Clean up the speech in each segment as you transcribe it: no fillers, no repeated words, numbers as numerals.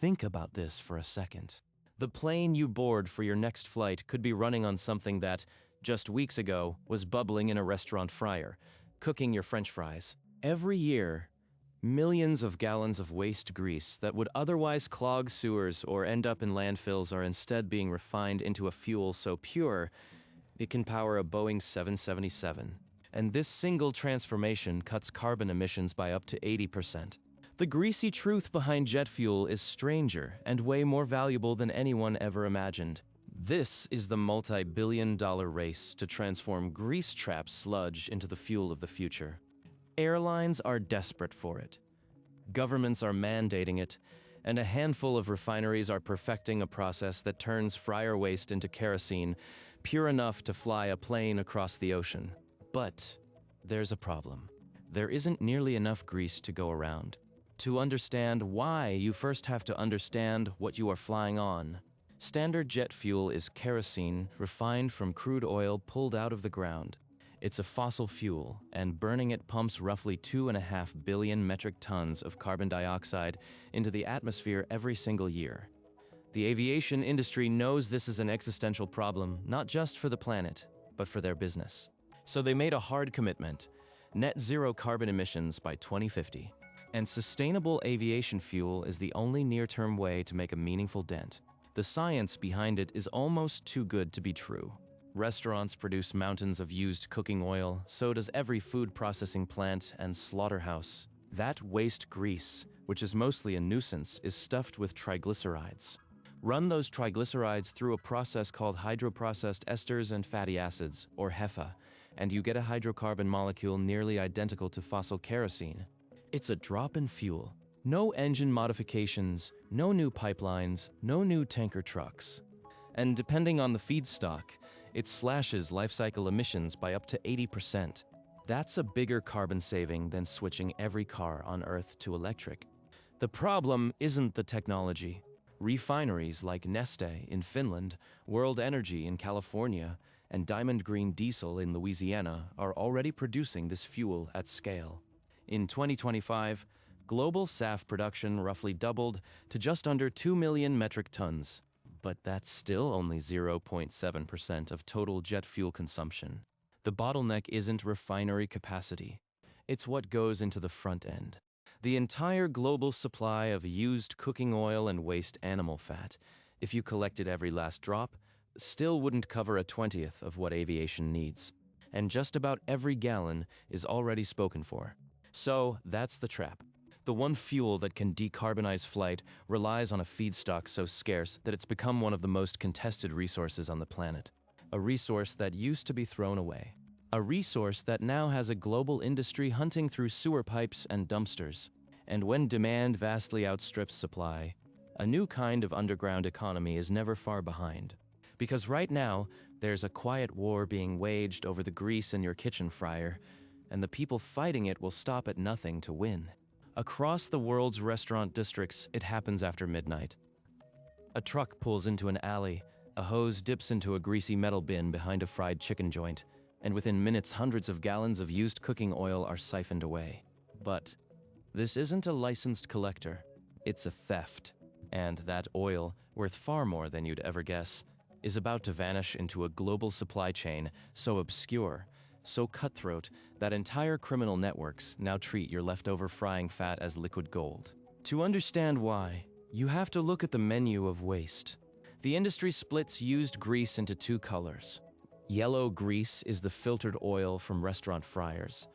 Think about this for a second. The plane you board for your next flight could be running on something that, just weeks ago, was bubbling in a restaurant fryer, cooking your French fries. Every year, millions of gallons of waste grease that would otherwise clog sewers or end up in landfills are instead being refined into a fuel so pure it can power a Boeing 777. And this single transformation cuts carbon emissions by up to 80%. The greasy truth behind jet fuel is stranger and way more valuable than anyone ever imagined. This is the multi-billion-dollar race to transform grease-trapped sludge into the fuel of the future. Airlines are desperate for it. Governments are mandating it, and a handful of refineries are perfecting a process that turns fryer waste into kerosene, pure enough to fly a plane across the ocean. But there's a problem. There isn't nearly enough grease to go around. To understand why, you first have to understand what you are flying on. Standard jet fuel is kerosene refined from crude oil pulled out of the ground. It's a fossil fuel, and burning it pumps roughly 2.5 billion metric tons of carbon dioxide into the atmosphere every single year. The aviation industry knows this is an existential problem, not just for the planet, but for their business. So they made a hard commitment: net zero carbon emissions by 2050. And sustainable aviation fuel is the only near-term way to make a meaningful dent. The science behind it is almost too good to be true. Restaurants produce mountains of used cooking oil, so does every food processing plant and slaughterhouse. That waste grease, which is mostly a nuisance, is stuffed with triglycerides. Run those triglycerides through a process called hydroprocessed esters and fatty acids, or HEFA, and you get a hydrocarbon molecule nearly identical to fossil kerosene. It's a drop in fuel. No engine modifications, no new pipelines, no new tanker trucks. And depending on the feedstock, it slashes life cycle emissions by up to 80%. That's a bigger carbon saving than switching every car on Earth to electric. The problem isn't the technology. Refineries like Neste in Finland, World Energy in California, and Diamond Green Diesel in Louisiana are already producing this fuel at scale. In 2025, global SAF production roughly doubled to just under 2 million metric tons. But that's still only 0.7% of total jet fuel consumption. The bottleneck isn't refinery capacity. It's what goes into the front end. The entire global supply of used cooking oil and waste animal fat, if you collected every last drop, still wouldn't cover a 20th of what aviation needs. And just about every gallon is already spoken for. So that's the trap. The one fuel that can decarbonize flight relies on a feedstock so scarce that it's become one of the most contested resources on the planet. A resource that used to be thrown away. A resource that now has a global industry hunting through sewer pipes and dumpsters. And when demand vastly outstrips supply, a new kind of underground economy is never far behind. Because right now, there's a quiet war being waged over the grease in your kitchen fryer, and the people fighting it will stop at nothing to win. Across the world's restaurant districts, it happens after midnight. A truck pulls into an alley, a hose dips into a greasy metal bin behind a fried chicken joint, and within minutes hundreds of gallons of used cooking oil are siphoned away. But this isn't a licensed collector, it's a theft. And that oil, worth far more than you'd ever guess, is about to vanish into a global supply chain so obscure, so cutthroat, that entire criminal networks now treat your leftover frying fat as liquid gold. To understand why, you have to look at the menu of waste. The industry splits used grease into two colors. Yellow grease is the filtered oil from restaurant fryers,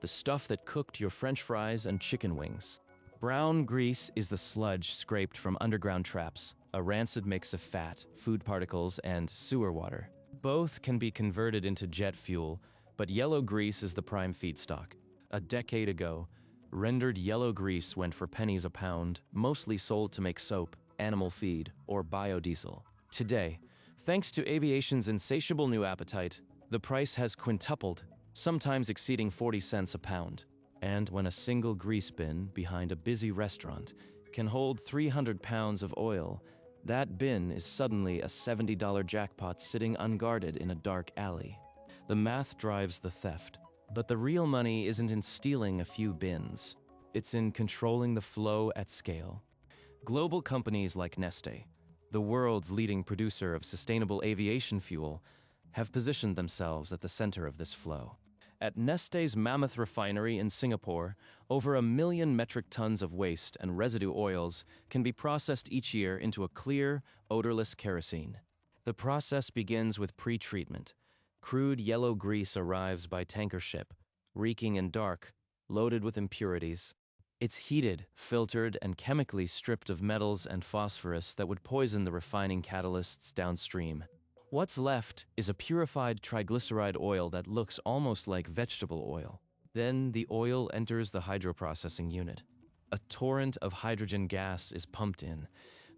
the stuff that cooked your French fries and chicken wings. Brown grease is the sludge scraped from underground traps, a rancid mix of fat, food particles, and sewer water. Both can be converted into jet fuel, but yellow grease is the prime feedstock. A decade ago, rendered yellow grease went for pennies a pound, mostly sold to make soap, animal feed, or biodiesel. Today, thanks to aviation's insatiable new appetite, the price has quintupled, sometimes exceeding 40 cents a pound. And when a single grease bin behind a busy restaurant can hold 300 pounds of oil, that bin is suddenly a $70 jackpot sitting unguarded in a dark alley. The math drives the theft, but the real money isn't in stealing a few bins. It's in controlling the flow at scale. Global companies like Neste, the world's leading producer of sustainable aviation fuel, have positioned themselves at the center of this flow. At Neste's mammoth refinery in Singapore, over 1 million metric tons of waste and residue oils can be processed each year into a clear, odorless kerosene. The process begins with pre-treatment. Crude yellow grease arrives by tanker ship, reeking and dark, loaded with impurities. It's heated, filtered, and chemically stripped of metals and phosphorus that would poison the refining catalysts downstream. What's left is a purified triglyceride oil that looks almost like vegetable oil. Then the oil enters the hydroprocessing unit. A torrent of hydrogen gas is pumped in.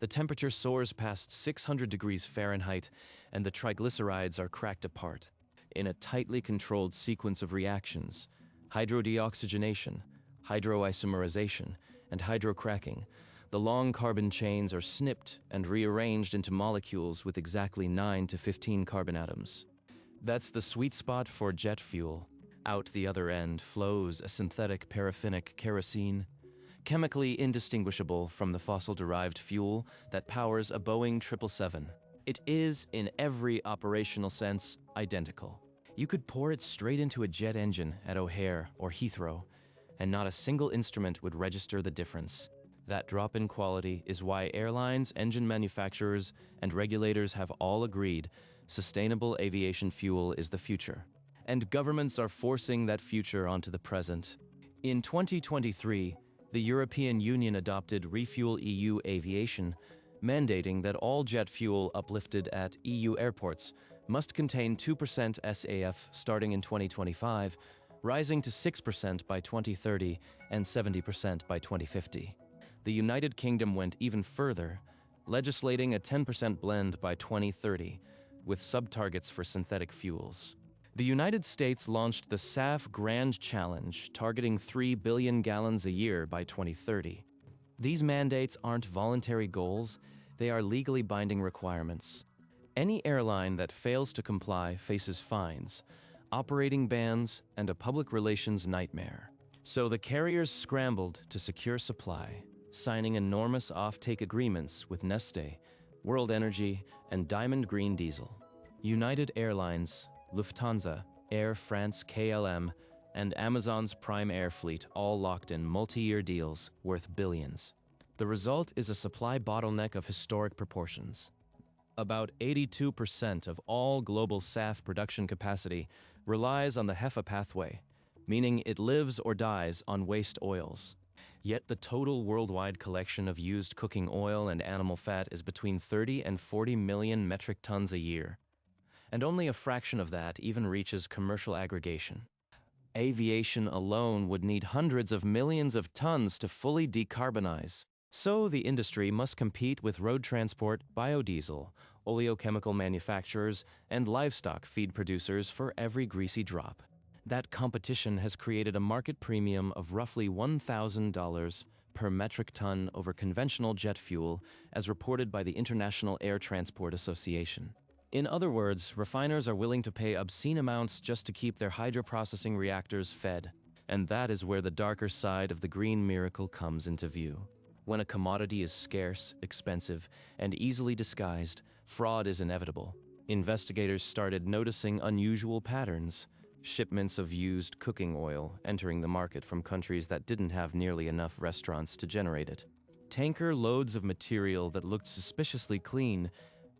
The temperature soars past 600 degrees Fahrenheit, and the triglycerides are cracked apart. In a tightly controlled sequence of reactions, hydrodeoxygenation, hydroisomerization, and hydrocracking, the long carbon chains are snipped and rearranged into molecules with exactly 9 to 15 carbon atoms. That's the sweet spot for jet fuel. Out the other end flows a synthetic paraffinic kerosene, chemically indistinguishable from the fossil-derived fuel that powers a Boeing 777. It is, in every operational sense, identical. You could pour it straight into a jet engine at O'Hare or Heathrow, and not a single instrument would register the difference. That drop in quality is why airlines, engine manufacturers, and regulators have all agreed sustainable aviation fuel is the future. And governments are forcing that future onto the present. In 2023, the European Union adopted Refuel EU Aviation, mandating that all jet fuel uplifted at EU airports must contain 2% SAF starting in 2025, rising to 6% by 2030 and 70% by 2050. The United Kingdom went even further, legislating a 10% blend by 2030, with sub-targets for synthetic fuels. The United States launched the SAF Grand Challenge, targeting 3 billion gallons a year by 2030. These mandates aren't voluntary goals, they are legally binding requirements. Any airline that fails to comply faces fines, operating bans, and a public relations nightmare. So the carriers scrambled to secure supply, signing enormous off-take agreements with Neste, World Energy, and Diamond Green Diesel. United Airlines, Lufthansa, Air France KLM, and Amazon's Prime Air fleet all locked in multi-year deals worth billions. The result is a supply bottleneck of historic proportions. About 82% of all global SAF production capacity relies on the HEFA pathway, meaning it lives or dies on waste oils. Yet the total worldwide collection of used cooking oil and animal fat is between 30 and 40 million metric tons a year. And only a fraction of that even reaches commercial aggregation. Aviation alone would need hundreds of millions of tons to fully decarbonize. So the industry must compete with road transport, biodiesel, oleochemical manufacturers, and livestock feed producers for every greasy drop. That competition has created a market premium of roughly $1,000 per metric ton over conventional jet fuel, as reported by the International Air Transport Association. In other words, refiners are willing to pay obscene amounts just to keep their hydroprocessing reactors fed. And that is where the darker side of the green miracle comes into view. When a commodity is scarce, expensive, and easily disguised, fraud is inevitable. Investigators started noticing unusual patterns. Shipments of used cooking oil entering the market from countries that didn't have nearly enough restaurants to generate it. Tanker loads of material that looked suspiciously clean,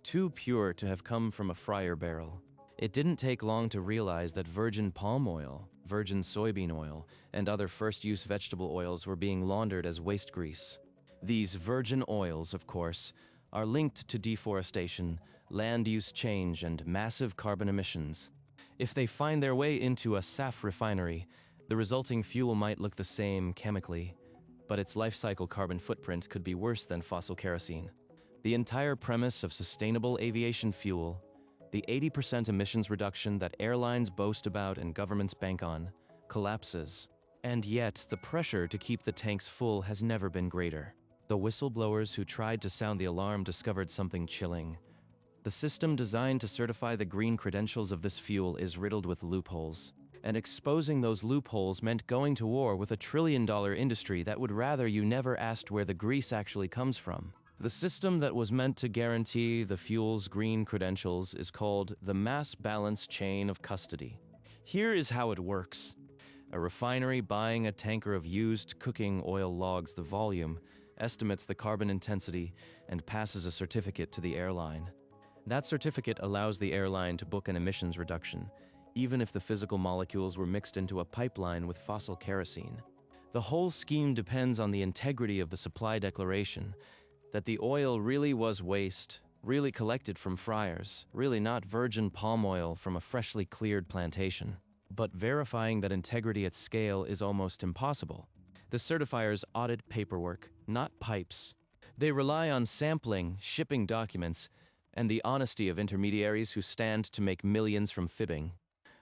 too pure to have come from a fryer barrel. It didn't take long to realize that virgin palm oil, virgin soybean oil, and other first-use vegetable oils were being laundered as waste grease. These virgin oils, of course, are linked to deforestation, land use change, and massive carbon emissions. If they find their way into a SAF refinery, the resulting fuel might look the same chemically, but its life cycle carbon footprint could be worse than fossil kerosene. The entire premise of sustainable aviation fuel, the 80% emissions reduction that airlines boast about and governments bank on, collapses. And yet, the pressure to keep the tanks full has never been greater. The whistleblowers who tried to sound the alarm discovered something chilling. The system designed to certify the green credentials of this fuel is riddled with loopholes. and exposing those loopholes meant going to war with a trillion-dollar industry that would rather you never asked where the grease actually comes from. The system that was meant to guarantee the fuel's green credentials is called the mass balance chain of custody. Here is how it works. A refinery buying a tanker of used cooking oil logs the volume, estimates the carbon intensity, and passes a certificate to the airline. That certificate allows the airline to book an emissions reduction, even if the physical molecules were mixed into a pipeline with fossil kerosene. The whole scheme depends on the integrity of the supply declaration, that the oil really was waste, really collected from fryers, really not virgin palm oil from a freshly cleared plantation. But verifying that integrity at scale is almost impossible. The certifiers audit paperwork, not pipes. They rely on sampling, shipping documents, and the honesty of intermediaries who stand to make millions from fibbing.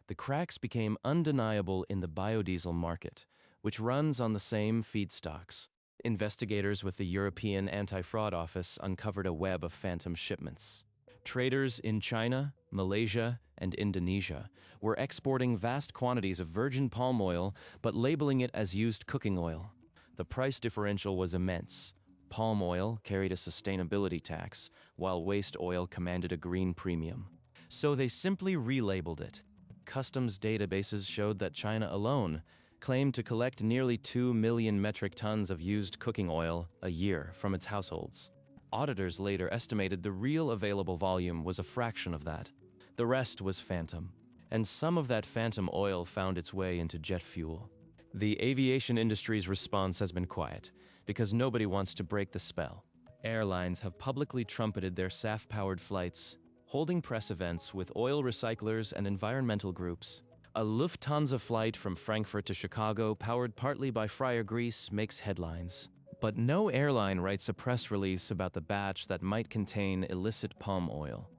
The cracks became undeniable in the biodiesel market, which runs on the same feedstocks. Investigators with the European Anti-Fraud Office uncovered a web of phantom shipments. Traders in China, Malaysia, and Indonesia were exporting vast quantities of virgin palm oil but labeling it as used cooking oil. The price differential was immense. Palm oil carried a sustainability tax, while waste oil commanded a green premium. So they simply relabeled it. Customs databases showed that China alone claimed to collect nearly 2 million metric tons of used cooking oil a year from its households. Auditors later estimated the real available volume was a fraction of that. The rest was phantom, and some of that phantom oil found its way into jet fuel. The aviation industry's response has been quiet, because nobody wants to break the spell. Airlines have publicly trumpeted their SAF-powered flights, holding press events with oil recyclers and environmental groups. A Lufthansa flight from Frankfurt to Chicago, powered partly by fryer grease, makes headlines. But no airline writes a press release about the batch that might contain illicit palm oil.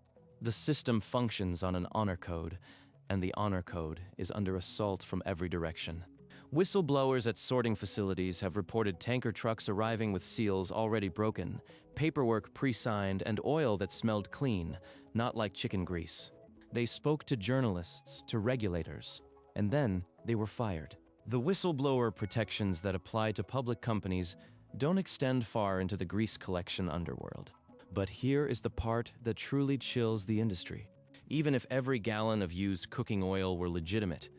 The system functions on an honor code, and the honor code is under assault from every direction. Whistleblowers at sorting facilities have reported tanker trucks arriving with seals already broken, paperwork pre-signed, and oil that smelled clean, not like chicken grease. They spoke to journalists, to regulators, and then they were fired. The whistleblower protections that apply to public companies don't extend far into the grease collection underworld. But here is the part that truly chills the industry. Even if every gallon of used cooking oil were legitimate,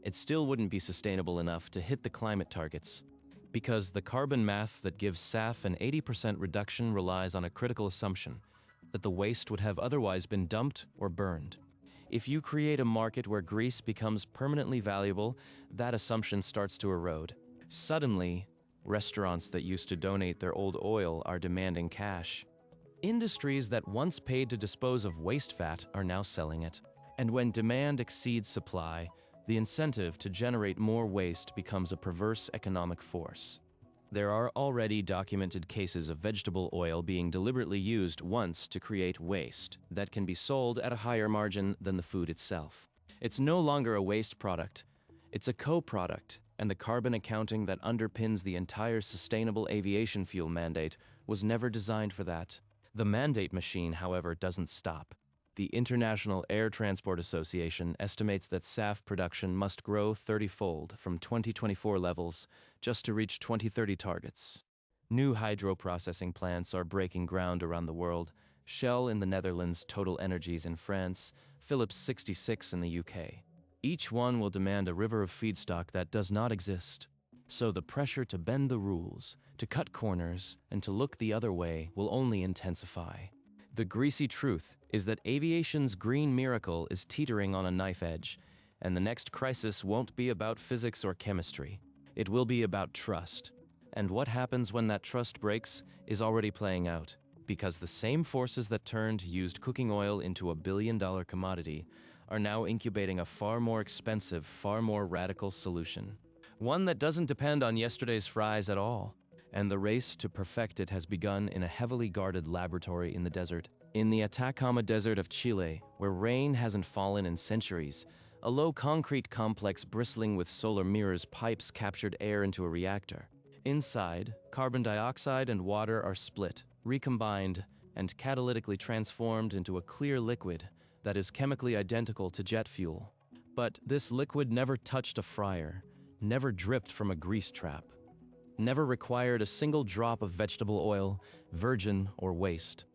it still wouldn't be sustainable enough to hit the climate targets, because the carbon math that gives SAF an 80% reduction relies on a critical assumption that the waste would have otherwise been dumped or burned. If you create a market where grease becomes permanently valuable, that assumption starts to erode. Suddenly, restaurants that used to donate their old oil are demanding cash. Industries that once paid to dispose of waste fat are now selling it. And when demand exceeds supply, the incentive to generate more waste becomes a perverse economic force. There are already documented cases of vegetable oil being deliberately used once to create waste that can be sold at a higher margin than the food itself. It's no longer a waste product. It's a co-product, and the carbon accounting that underpins the entire sustainable aviation fuel mandate was never designed for that. The mandate machine, however, doesn't stop. The International Air Transport Association estimates that SAF production must grow 30-fold from 2024 levels just to reach 2030 targets. New hydroprocessing plants are breaking ground around the world. Shell in the Netherlands, Total Energies in France, Philips 66 in the UK. Each one will demand a river of feedstock that does not exist. So the pressure to bend the rules, to cut corners, and to look the other way will only intensify. The greasy truth is that aviation's green miracle is teetering on a knife edge, and the next crisis won't be about physics or chemistry. It will be about trust. And what happens when that trust breaks is already playing out, because the same forces that turned used cooking oil into a billion-dollar commodity are now incubating a far more expensive, far more radical solution. One that doesn't depend on yesterday's fries at all. And the race to perfect it has begun in a heavily guarded laboratory in the desert. In the Atacama Desert of Chile, where rain hasn't fallen in centuries, a low concrete complex bristling with solar mirrors pipes captured air into a reactor. Inside, carbon dioxide and water are split, recombined, and catalytically transformed into a clear liquid that is chemically identical to jet fuel. But this liquid never touched a fryer, never dripped from a grease trap, never required a single drop of vegetable oil, virgin or waste.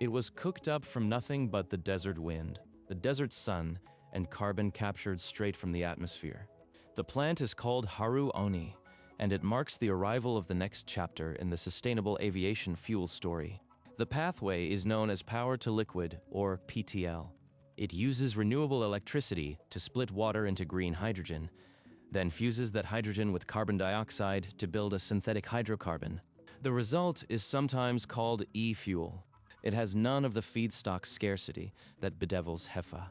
It was cooked up from nothing but the desert wind, the desert sun, and carbon captured straight from the atmosphere. The plant is called Haru Oni, and it marks the arrival of the next chapter in the sustainable aviation fuel story. The pathway is known as power to liquid, or PTL. It uses renewable electricity to split water into green hydrogen, then fuses that hydrogen with carbon dioxide to build a synthetic hydrocarbon. The result is sometimes called e-fuel. It has none of the feedstock scarcity that bedevils HEFA.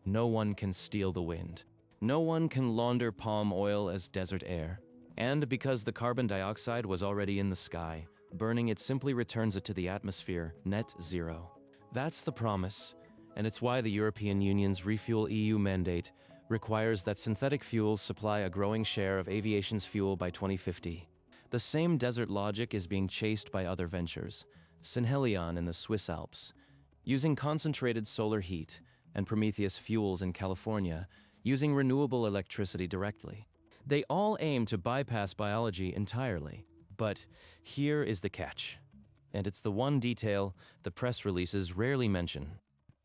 No one can steal the wind. No one can launder palm oil as desert air. And because the carbon dioxide was already in the sky, burning it simply returns it to the atmosphere, net zero. That's the promise, and it's why the European Union's Refuel EU mandate requires that synthetic fuels supply a growing share of aviation's fuel by 2050. The same desert logic is being chased by other ventures. Synhelion in the Swiss Alps, using concentrated solar heat, and Prometheus Fuels in California, using renewable electricity directly. They all aim to bypass biology entirely. But here is the catch, and it's the one detail the press releases rarely mention.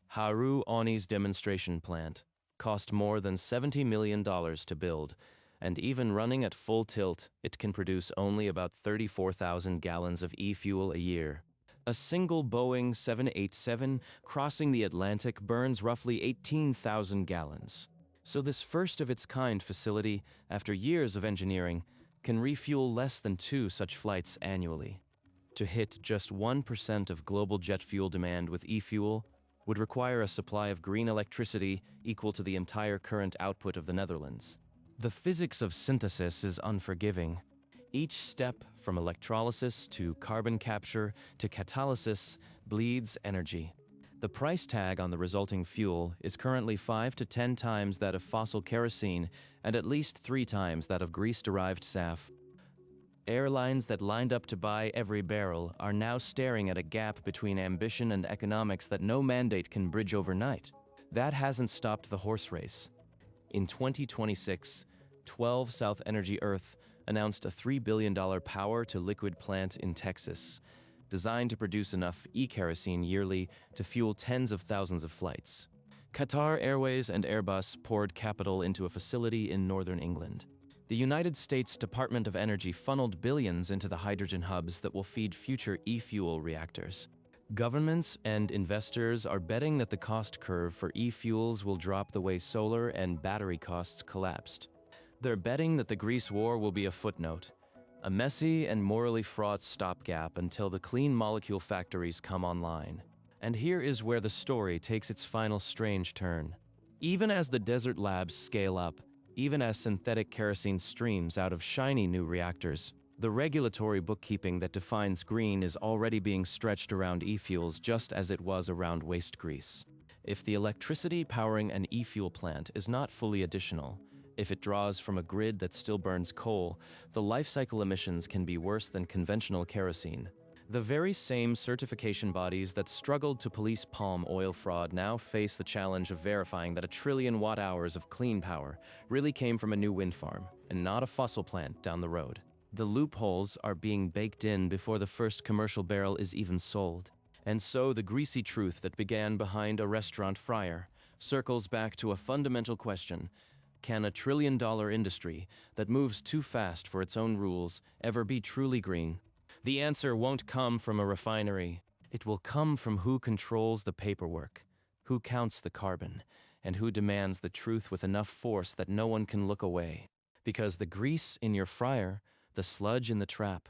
Haru Oni's demonstration plant cost more than $70 million to build, and even running at full tilt, it can produce only about 34,000 gallons of e-fuel a year. A single Boeing 787 crossing the Atlantic burns roughly 18,000 gallons. So this first-of-its-kind facility, after years of engineering, can refuel less than 2 such flights annually. To hit just 1% of global jet fuel demand with e-fuel would require a supply of green electricity equal to the entire current output of the Netherlands. The physics of synthesis is unforgiving. Each step, from electrolysis to carbon capture to catalysis, bleeds energy. The price tag on the resulting fuel is currently 5 to 10 times that of fossil kerosene and at least 3 times that of grease-derived SAF. Airlines that lined up to buy every barrel are now staring at a gap between ambition and economics that no mandate can bridge overnight. That hasn't stopped the horse race. In 2026, 12 South Energy Earth announced a $3 billion power-to-liquid plant in Texas, designed to produce enough e-kerosene yearly to fuel tens of thousands of flights. Qatar Airways and Airbus poured capital into a facility in northern England. The United States Department of Energy funneled billions into the hydrogen hubs that will feed future e-fuel reactors. Governments and investors are betting that the cost curve for e-fuels will drop the way solar and battery costs collapsed. They're betting that the Greece war will be a footnote, a messy and morally fraught stopgap until the clean molecule factories come online. And here is where the story takes its final strange turn. Even as the desert labs scale up, even as synthetic kerosene streams out of shiny new reactors, the regulatory bookkeeping that defines green is already being stretched around e-fuels just as it was around waste grease. If the electricity powering an e-fuel plant is not fully additional, if it draws from a grid that still burns coal, the life cycle emissions can be worse than conventional kerosene. The very same certification bodies that struggled to police palm oil fraud now face the challenge of verifying that 1 trillion watt-hours of clean power really came from a new wind farm, and not a fossil plant down the road. The loopholes are being baked in before the first commercial barrel is even sold. And so the greasy truth that began behind a restaurant fryer circles back to a fundamental question. Can a trillion-dollar industry that moves too fast for its own rules ever be truly green? The answer won't come from a refinery. It will come from who controls the paperwork, who counts the carbon, and who demands the truth with enough force that no one can look away. Because the grease in your fryer, the sludge in the trap,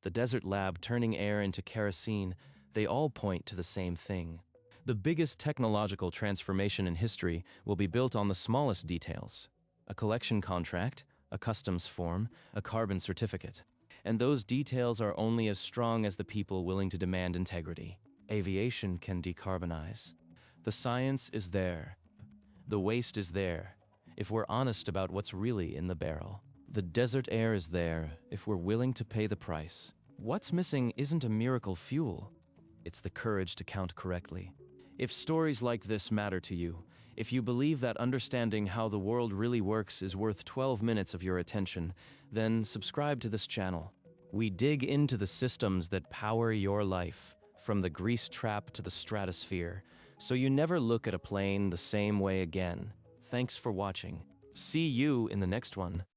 the desert lab turning air into kerosene, they all point to the same thing. The biggest technological transformation in history will be built on the smallest details: a collection contract, a customs form, a carbon certificate. And those details are only as strong as the people willing to demand integrity. Aviation can decarbonize. The science is there. The waste is there, if we're honest about what's really in the barrel. The desert air is there, if we're willing to pay the price. What's missing isn't a miracle fuel. It's the courage to count correctly. If stories like this matter to you, if you believe that understanding how the world really works is worth 12 minutes of your attention, then subscribe to this channel. We dig into the systems that power your life, from the grease trap to the stratosphere, so you never look at a plane the same way again. Thanks for watching. See you in the next one.